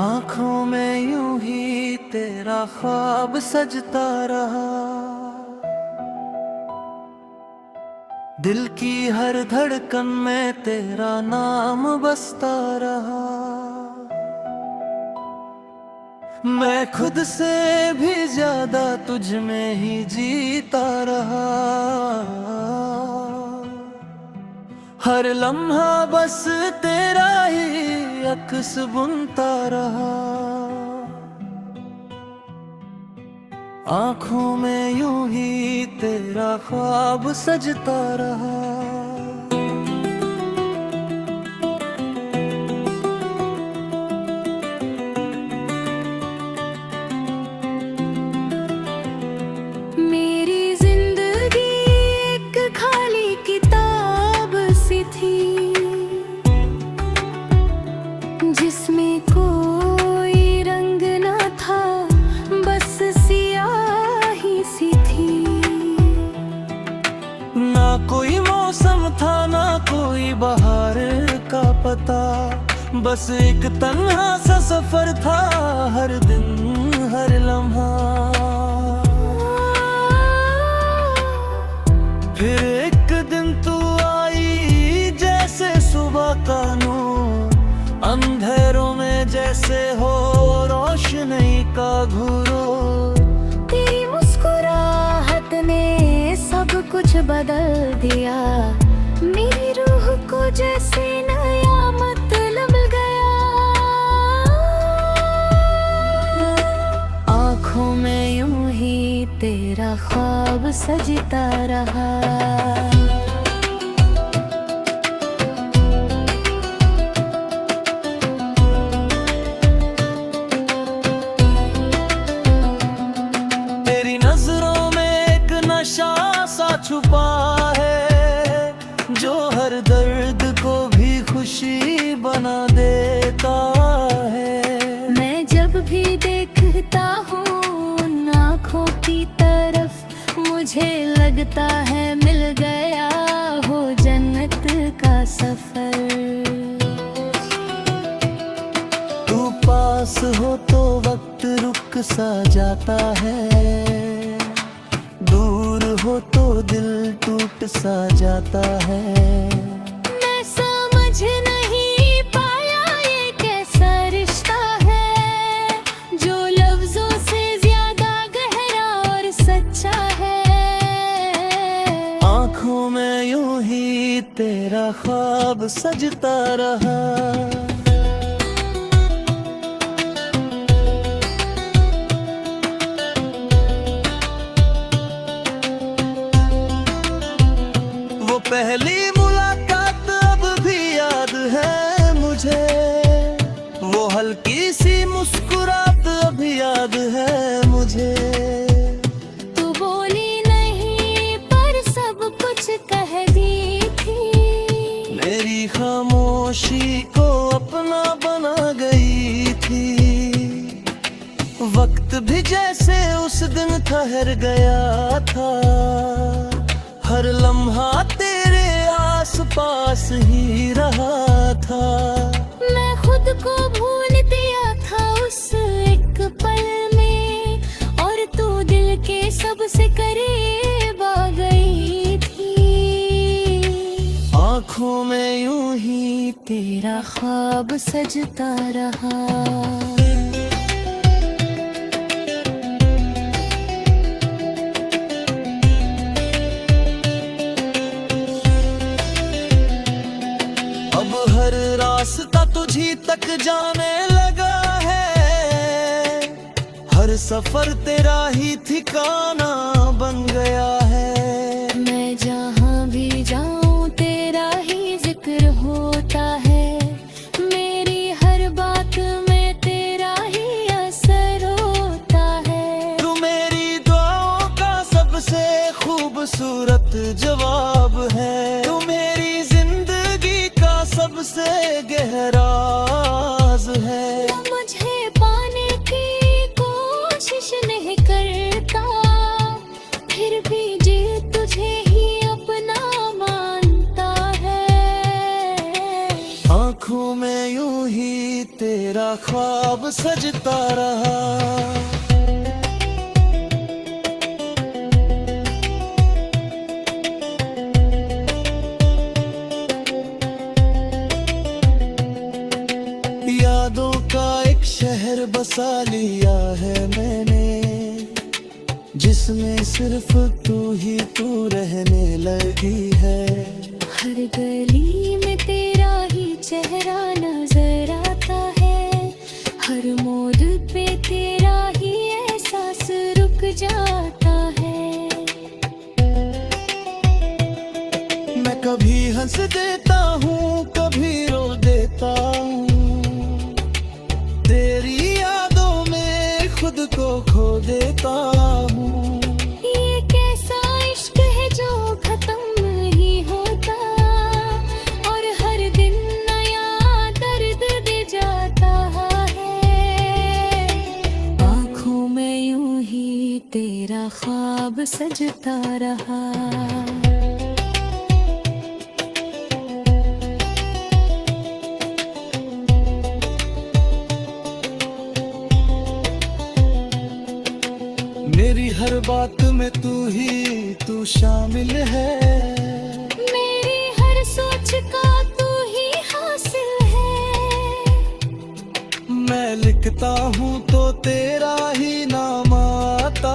आँखों में यूं ही तेरा ख्वाब सजता रहा, दिल की हर धड़कन में तेरा नाम बसता रहा। मैं खुद से भी ज्यादा तुझ में ही जीता रहा, हर लम्हा बस तेरा ही अक्स बुनता रहा। आँखों में यूं ही तेरा ख्वाब सजता रहा। मेरी जिंदगी एक खाली किताब सी थी, जिसमें कोई रंग न था, बस स्याही सी थी। ना कोई मौसम था, ना कोई बहार का पता, बस एक तन्हा सा सफर था, हर दिन हर लम्हा। फिर एक दिन तू आई जैसे सुबह का नूर, अंधेरों में जैसे हो रोशनी का घुरूर। तेरी मुस्कुराहट ने सब कुछ बदल दिया, मेरी रूह को जैसे नया मतलब मिल गया। आँखों में यूं ही तेरा ख्वाब सजता रहा। नशा सा छुपा है, जो हर दर्द को भी खुशी बना देता है। मैं जब भी देखता हूँ उन आँखों की तरफ, मुझे लगता है मिल गया हो जन्नत का सफर। तू पास हो तो वक्त रुक सा जाता है, दूर हो तो दिल टूट सा जाता है। मैं समझ नहीं पाया ये कैसा रिश्ता है, जो लफ्जों से ज्यादा गहरा और सच्चा है। आँखों में यूं ही तेरा ख्वाब सजता रहा। पहली मुलाकात अब भी याद है मुझे, वो हल्की सी मुस्कुराहट अभी याद है मुझे। तू बोली नहीं पर सब कुछ कह दी थी, मेरी खामोशी को अपना बना गई थी। वक्त भी जैसे उस दिन ठहर गया था, हर लम्हा तेरे आस पास ही रहा था। मैं खुद को भूल दिया था उस एक पल में, और तू दिल के सबसे करीब आ गई थी। आँखों में यूं ही तेरा ख्वाब सजता रहा। हर रास्ता तुझी तक जाने लगा है, हर सफर तेरा ही ठिकाना बन गया है। मैं जहाँ भी जाऊँ तेरा ही जिक्र होता है, मेरी हर बात में तेरा ही असर होता है। तू मेरी दुआओं का सबसे खूबसूरत जवाब है, तू मेरी सबसे गहरा राज है। मुझे पाने की कोशिश नहीं करता, फिर भी तेरा ख्वाब सजता रहा। यादों का एक शहर बसा लिया है मैंने, जिसमें सिर्फ तू रहने लगी है। हर गली में तेरा ही चेहरा नजर आता है, हर मोड़ पे तेरा ही एहसास रुक जाता है। मैं कभी हंस देता हूँ, कभी रो देता हूँ, तेरी यादों में खुद को खो देता हूँ। ये कैसा इश्क है जो खत्म नहीं होता, और हर दिन नया दर्द दे जाता है। आँखों में यूं ही तेरा ख्वाब सजता रहा। मेरी हर बात में तू शामिल है, मेरी हर सोच का तू ही हासिल है। मैं लिखता हूँ तो तेरा ही नाम आता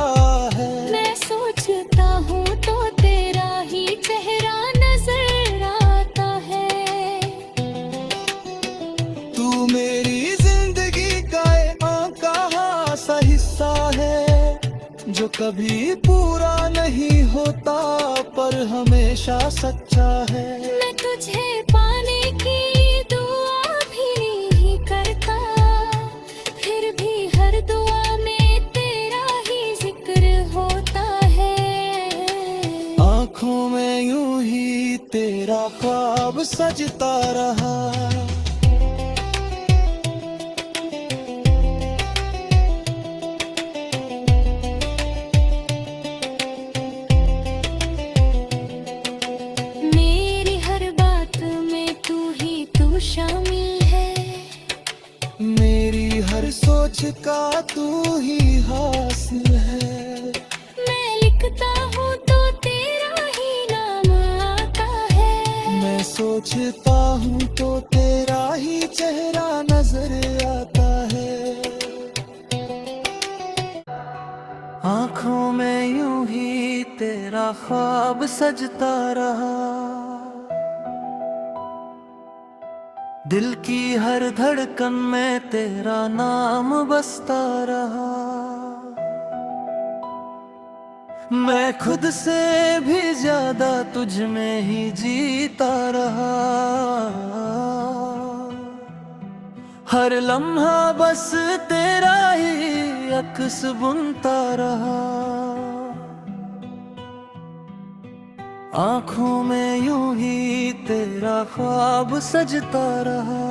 है, मैं सोचता हूँ तो तेरा ही चेहरा नजर आता है। तू मेरी जिंदगी का एक अनकहा सा हिस्सा है, जो कभी पूरा नहीं होता पर हमेशा सच्चा है। मैं तुझे पाने की दुआ भी नहीं करता, फिर भी हर दुआ में तेरा ही जिक्र होता है। आँखों में यूं ही तेरा ख्वाब सजता रहा। शामिल है, मेरी हर सोच का तू ही हासिल है। मैं लिखता हूँ तो तेरा ही नाम आता है, मैं सोचता हूँ तो तेरा ही चेहरा नजर आता है। आँखों में यूं ही तेरा ख्वाब सजता रहा, दिल की हर धड़कन में तेरा नाम बसता रहा। मैं खुद से भी ज्यादा तुझ में ही जीता रहा। हर लम्हा बस तेरा ही अक्स बुनता रहा। आँखों में यूं ही तेरा ख्वाब सजता रहा।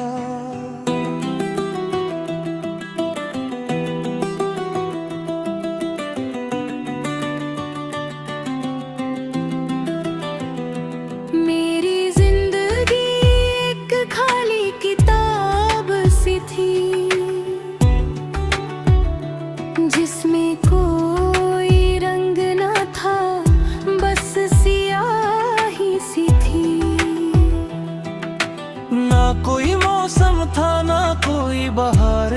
मेरी जिंदगी एक खाली किताब सी थी, जिसमें कोई रंग ना था, बस सियाही सी थी। ना कोई मौसम था, ना कोई बहार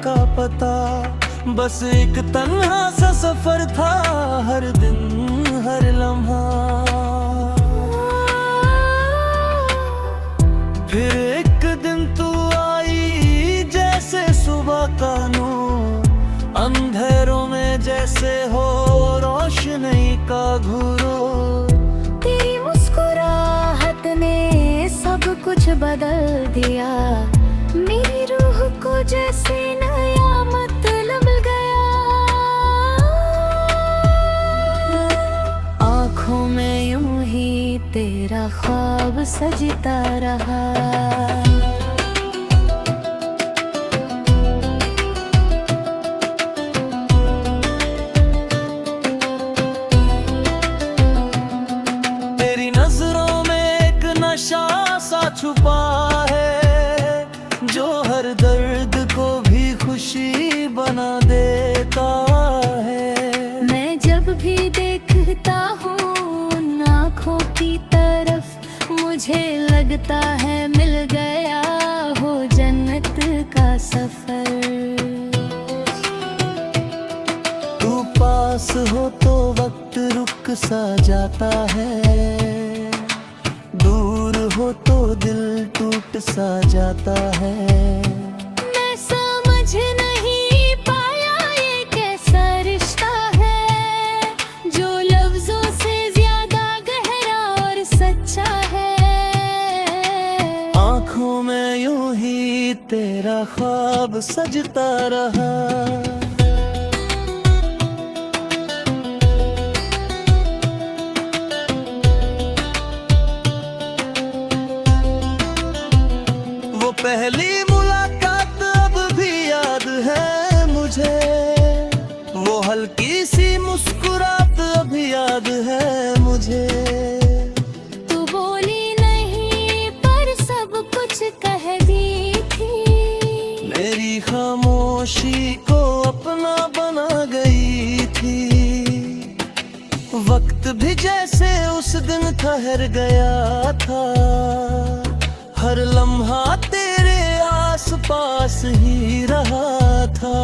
का पता, बस एक तन्हा सा सफर था, हर दिन हर लम्हा। फिर एक दिन तू आई जैसे सुबह का नूर, अंधेरों में जैसे हो रोशनी का घूर। तेरी मुस्कुराहट ने सब कुछ बदल दिया, मेरी रूह को जैसे नया मतलब गया। आँखों में यूं ही तेरा ख्वाब सजता रहा। छुपा है जो हर दर्द को लगता है मिल गया हो जन्नत का सफर। तू पास हो तो वक्त रुक सा जाता है, दूर हो तो दिल टूट सा जाता है। मैं समझ नहीं पाया ये कैसा रिश्ता है, जो लफ्जों से ज्यादा गहरा और सच्चा है। आँखों में यूं ही तेरा ख्वाब सजता रहा, पहली मुलाकात अब भी याद है मुझे, वो हल्की सी मुस्कुराहट अभी याद है मुझे। तू बोली नहीं पर सब कुछ कह दी थी, मेरी खामोशी को अपना बना गई थी। वक्त भी जैसे उस दिन ठहर गया था, हर लम्हा तेरे आस पास ही रहा था।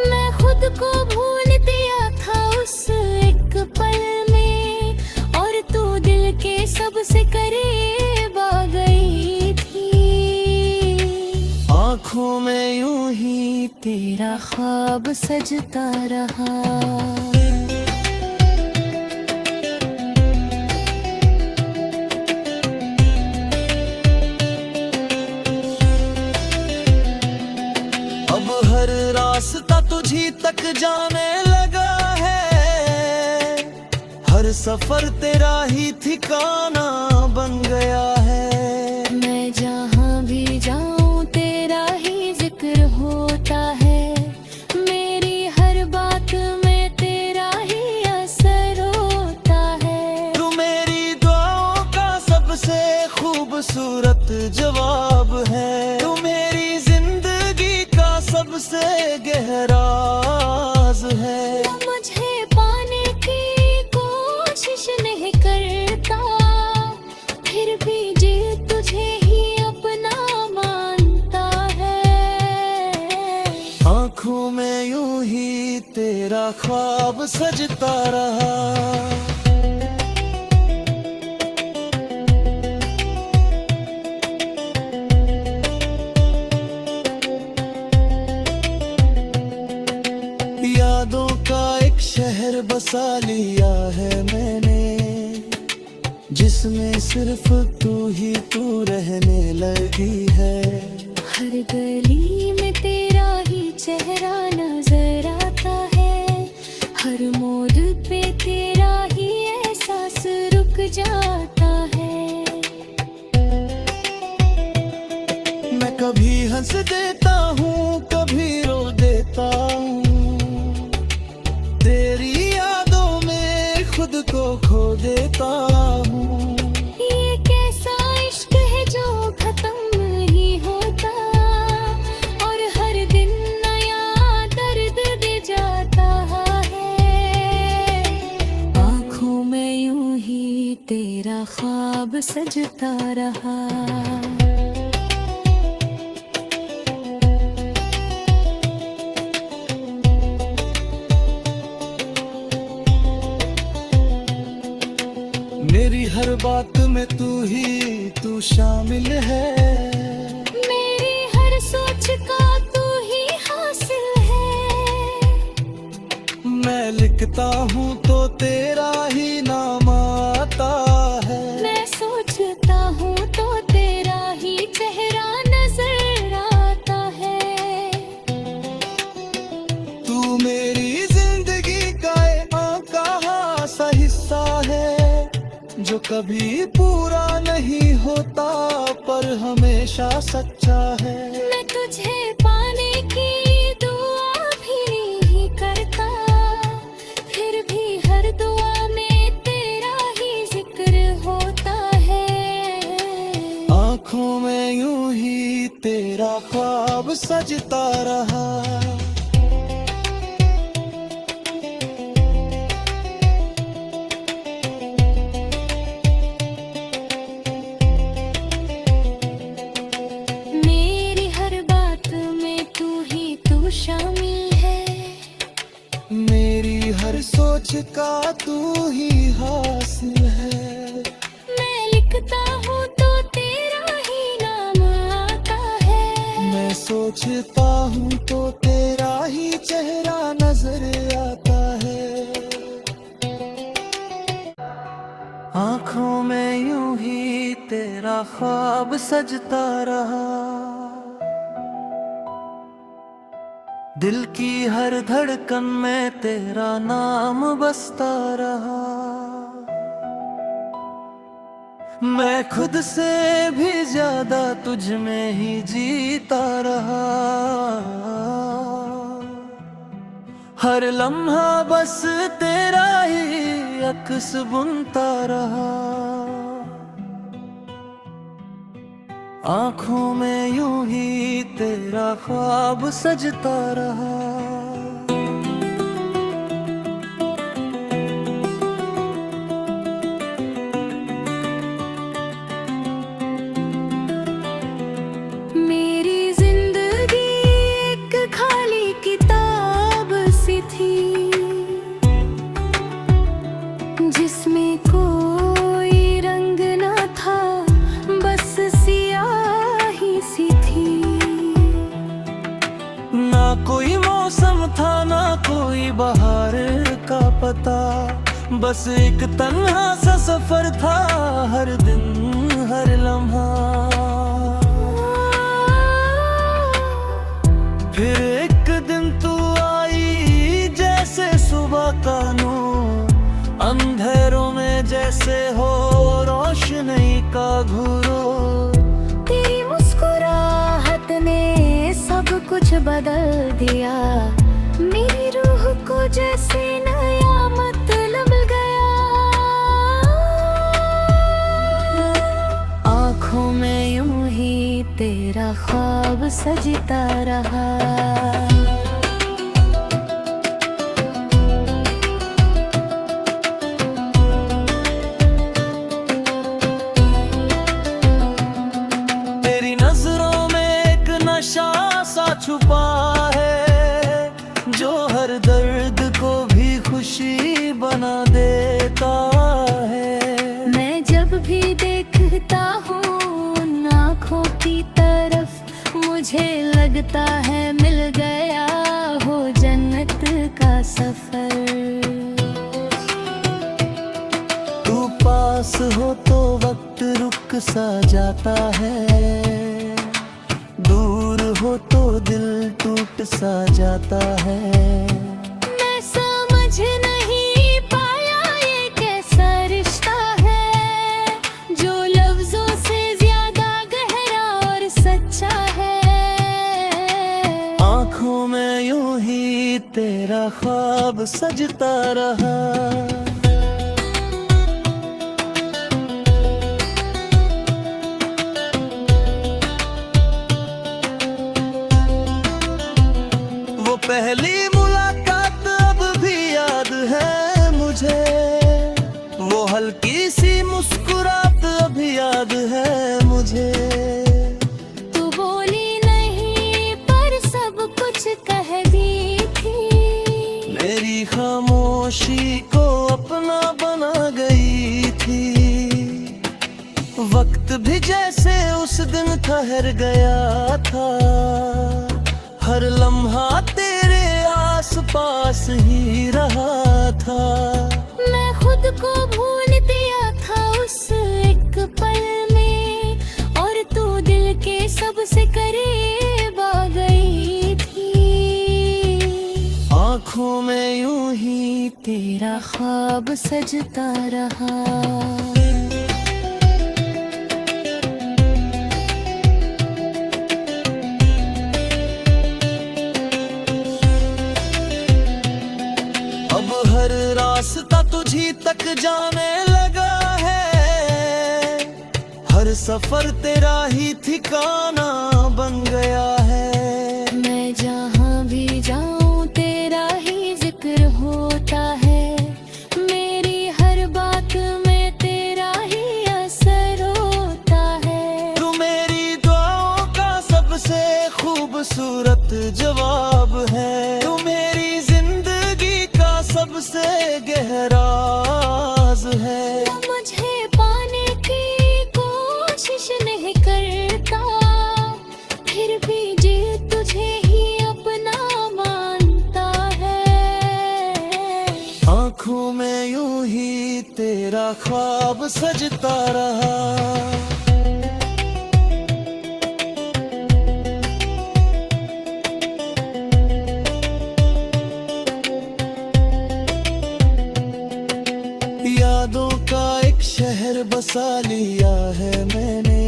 मैं खुद को भूल दिया था उस एक पल में, और तू दिल के सबसे करीब आ गई थी। आँखों में यूं ही तेरा ख्वाब सजता रहा। अब हर रास्ता तुझी तक जाने लगा है, हर सफर तेरा ही ठिकाना बन गया है। मैं जहाँ भी जाऊँ तेरा ही जिक्र होता है, मेरी हर बात में तेरा ही असर होता है। तू मेरी दुआओं का सबसे खूबसूरत जवाब है, तू मेरी सबसे गहरा राज है। मुझे पाने की कोशिश नहीं करता, फिर भी दिल तुझे ही अपना मानता है। आँखों में यूं ही तेरा ख्वाब सजता रहा, यादों का एक शहर बसा लिया है मैंने, जिसमें सिर्फ तू ही तू रहने लगी है। हर गली में तेरा ही चेहरा नजर आता है, हर मोड़ पे तेरा ही एहसास रुक जाता है। मैं कभी हंस देता हूँ कभी रो देता हूँ, तेरी यादों में खुद को खो देता हूँ। ये कैसा इश्क है जो खत्म नहीं होता, और हर दिन नया दर्द दे जाता है। आँखों में यूं ही तेरा ख्वाब सजता रहा। मेरी हर बात में तू शामिल है, मेरी हर सोच का तू ही हासिल है। मैं लिखता हूँ तो तेरा ही नाम आता है, मैं सोचता हूँ तो तेरा ही चेहरा नजर आता है। तू मेरी जिंदगी का एक अनकहा सा हिस्सा है, जो कभी पूरा नहीं होता पर हमेशा सच्चा है। मैं तुझे पाने की दुआ भी नहीं करता, फिर भी हर दुआ में तेरा ही जिक्र होता है। आँखों में यूं ही तेरा ख्वाब सजता रहा, सोच का तू ही हासिल है। मैं लिखता हूँ तो तेरा ही नाम आता है। मैं सोचता हूँ तो तेरा ही चेहरा नजर आता है। आँखों में यूं ही तेरा ख्वाब सजता रहा, दिल की हर धड़कन में तेरा नाम बसता रहा। मैं खुद से भी ज्यादा तुझ में ही जीता रहा। हर लम्हा बस तेरा ही अक्स बुनता रहा। आँखों में यूं ही तेरा ख्वाब सजता रहा। मेरी जिंदगी एक खाली किताब सी थी, जिसमें कोई रंग ना था, बस स्याही सी थी। ना कोई मौसम था ना कोई बहार का पता, बस एक तन्हा सा सफर था हर दिन हर लम्हा। फिर एक दिन तू आई जैसे सुबह का नूर, अंधेरों में जैसे हो रोशनी का घूर। तेरी मुस्कुराहट ने सब कुछ बदल दिया, मेरी रूह को जैसे नया मतलब गया। आँखों में यूं ही तेरा ख्वाब सजता रहा। तेरी नजरों में एक नशा सा छुपा है, जो हर दर्द को भी खुशी बना देता है। मैं जब भी देखता हूँ उन आँखों की तरफ, मुझे लगता है मिल गया हो जन्नत का सफर। तू पास हो तो वक्त रुक सा जाता है, दूर हो तो दिल टूट सा जाता है। मैं समझ नहीं पाया ये कैसा रिश्ता है, जो लफ्जों से ज्यादा गहरा और सच्चा है। आँखों में यूं ही तेरा ख्वाब सजता रहा। पहली मुलाकात अब भी याद है मुझे, वो हल्की सी मुस्कुराहट अभी याद है मुझे। तू बोली नहीं पर सब कुछ कह दी थी, मेरी खामोशी को अपना बना गई थी। वक्त भी जैसे उस दिन ठहर गया था, हर लम्हा तेरे आस पास ही रहा था। मैं खुद को भूल दिया था उस एक पल में, और तू दिल के सबसे करीब आ गई थी। आँखों में यूं ही तेरा ख्वाब सजता रहा। हर रास्ता तुझी तक जाने लगा है, हर सफर तेरा ही ठिकाना बन गया है। मैं जहाँ भी जाऊँ तेरा ही जिक्र होता है, मेरी हर बात में तेरा ही असर होता है। तू मेरी दुआओं का सबसे खूबसूरत जवाब है, तू मेरी जिंदगी का सबसे से गहराज है। तू मुझे पाने की कोशिश नहीं करता, फिर भी जी तुझे ही अपना मानता है। आँखों में यूं ही तेरा ख्वाब सजता रहा। यादों का एक शहर बसा लिया है मैंने,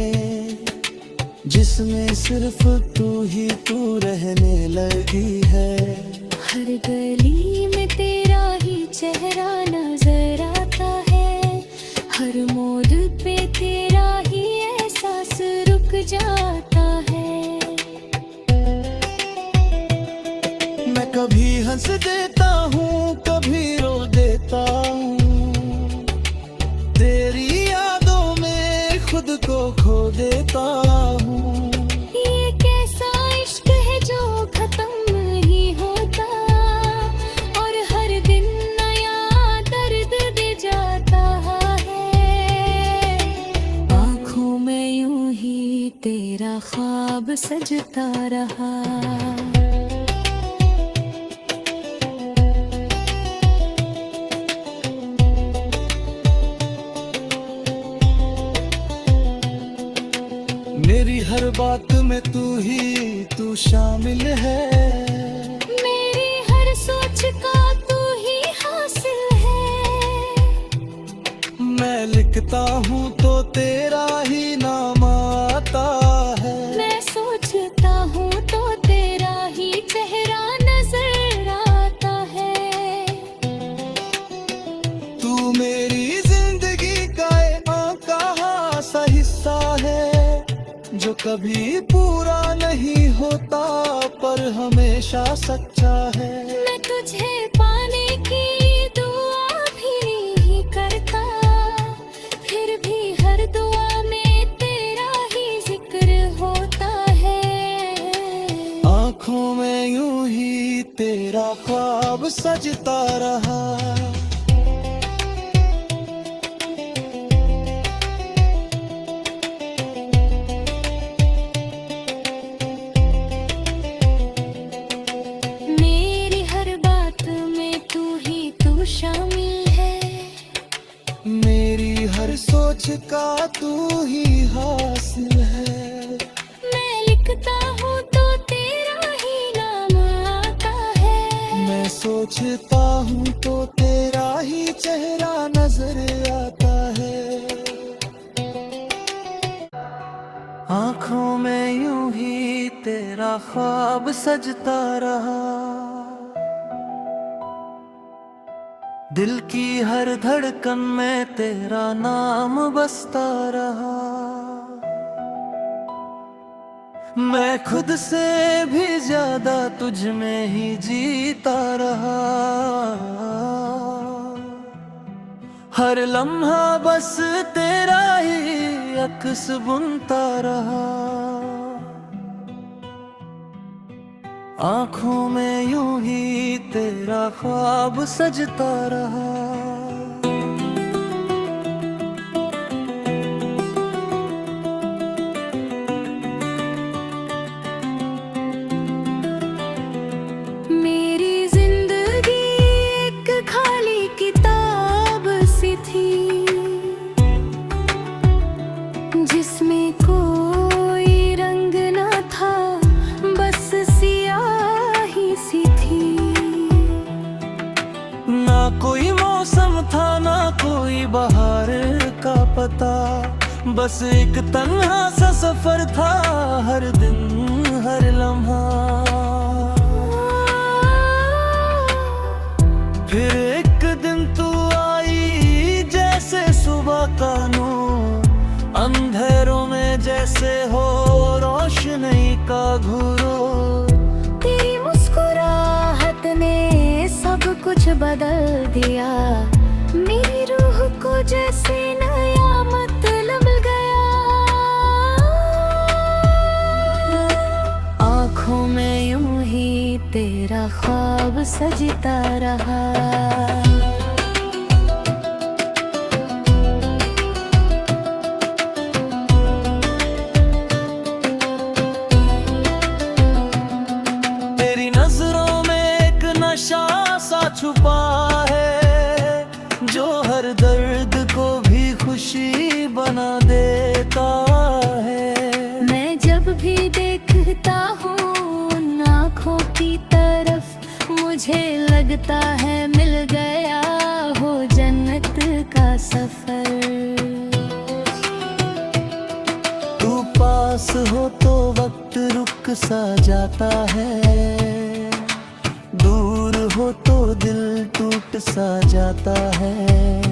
जिसमें सिर्फ तू ही तू रहने लगी है। हर गली में तेरा ही चेहरा नजर आता है, हर मोड़ पे तेरा ही एहसास रुक जाता है। मैं कभी हंस देता हूँ, कभी रो देता हूँ, तेरी यादों में खुद को खो देता हूँ। ये कैसा इश्क है जो खत्म नहीं होता, और हर दिन नया दर्द दे जाता है। आँखों में यूं ही तेरा ख्वाब सजता रहा। मेरी हर बात में तू शामिल है। मेरी हर सोच का तू ही हासिल है। मैं लिखता हूँ तो तेरा ही नाम आता है। मैं सोचता हूँ तो तेरा ही चेहरा नजर आता है। तू मेरी जिंदगी का एक कहा सा हिस्सा है, जो कभी पूरा नहीं होता पर हमेशा सच्चा है। मैं तुझे पाने की दुआ भी नहीं करता, फिर भी हर दुआ में तेरा ही जिक्र होता है। आँखों में यूं ही तेरा ख्वाब सजता रहा। मेरी हर बात में तू ही तू शामिल है। मेरी हर सोच का तू ही हासिल है। मैं लिखता हूँ तो तेरा ही नाम आता है। मैं सोचता हूँ तो तेरा ही चेहरा नजर आता है। आँखों में यूं ही तेरा ख्वाब सजता रहा। दिल की हर धड़कन में तेरा नाम बसता रहा। मैं खुद से भी ज्यादा तुझ में ही जीता रहा। हर लम्हा बस तेरा ही अक्स बुनता रहा। आँखों में यूं ही तेरा ख्वाब सजता रहा। मेरी जिंदगी एक खाली किताब सी थी, जिसमें कोई रंग न था, बस स्याही सी थी। ना कोई मौसम था, ना कोई बहार का पता, बस एक तन्हा सा सफर था, हर दिन हर लम्हा। फिर एक दिन तू आई जैसे सुबह का नूर, अंधेरों में जैसे हो रोशनी का घूर। तेरी मुस्कुराहट ने सब कुछ बदल दिया, मेरी रूह को जैसे नया मतलब गया। आँखों में यूं ही में तेरा ख्वाब सजता रहा। तेरी नजरों में एक नशा सा छुपा है जो हर दर्द को भी खुशी बना देता है। मैं जब भी देखता हूँ उन आँखों की तरफ, मुझे लगता है मिल गया हो जन्नत का सफर। तू पास हो तो वक्त रुक सा जाता है, दूर हो तो दिल टूट सा जाता है।